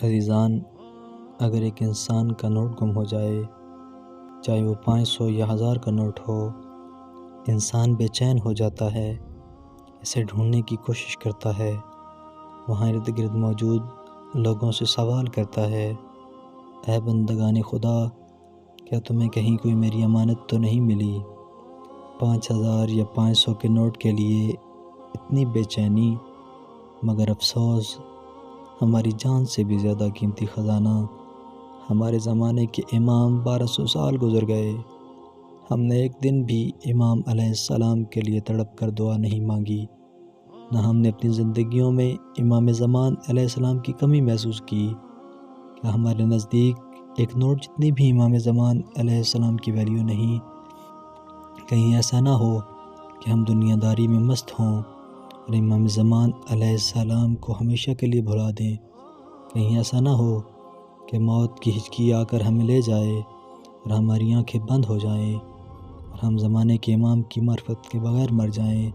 عزیزان، اگر ایک انسان کا نوٹ گم ہو جائے، چاہے وہ 500 یا 1000 کا نوٹ ہو، انسان بے چین ہو جاتا ہے، اسے ڈھونڈنے کی کوشش کرتا ہے، وہاں ارد گرد موجود لوگوں سے سوال کرتا ہے، اے بندگان خدا، کیا تمہیں کہیں کوئی میری امانت تو نہیں ملی؟ 5000 یا 500 کے نوٹ کے لیے اتنی بے چینی، مگر افسوس ہماری جان سے بھی زیادہ قیمتی خزانہ ہمارے زمانے کے امام 1200 سال گزر گئے، ہم نے ایک دن بھی امام علیہ السلام کے لیے تڑپ کر دعا نہیں مانگی، نہ ہم نے اپنی زندگیوں میں امام زمان علیہ السلام کی کمی محسوس کی۔ کیا ہمارے نزدیک ایک نوٹ جتنی بھی امام زمان علیہ السلام کی ویلیو نہیں؟ کہیں ایسا نہ ہو کہ ہم دنیا داری میں مست ہوں اور امام زمان علیہ السلام کو ہمیشہ کے لیے بھلا دیں؟ کہیں ایسا نہ ہو کہ موت کی ہچکی آ کر ہمیں لے جائے اور ہماری آنکھیں بند ہو جائیں اور ہم زمانے کے امام کی معرفت کے بغیر مر جائیں؟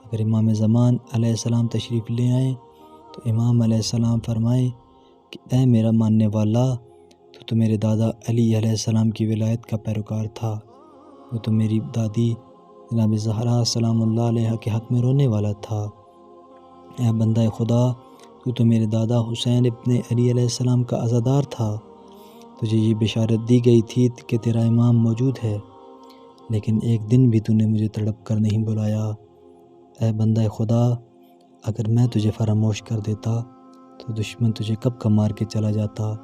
اگر امام زمان علیہ السلام تشریف لے آئیں تو امام علیہ السلام فرمائیں کہ اے میرا ماننے والا، تو میرے دادا علی علیہ السلام کی ولایت کا پیروکار تھا، وہ تو میری دادی جناب زہرا سلام اللہ علیہ کے حق میں رونے والا تھا۔ اے بندہ خدا، تو میرے دادا حسین ابن علی علیہ السلام کا عزادار تھا، تجھے یہ بشارت دی گئی تھی کہ تیرا امام موجود ہے، لیکن ایک دن بھی تو نے مجھے تڑپ کر نہیں بلایا۔ اے بندہ خدا، اگر میں تجھے فراموش کر دیتا تو دشمن تجھے کب کا مار کے چلا جاتا۔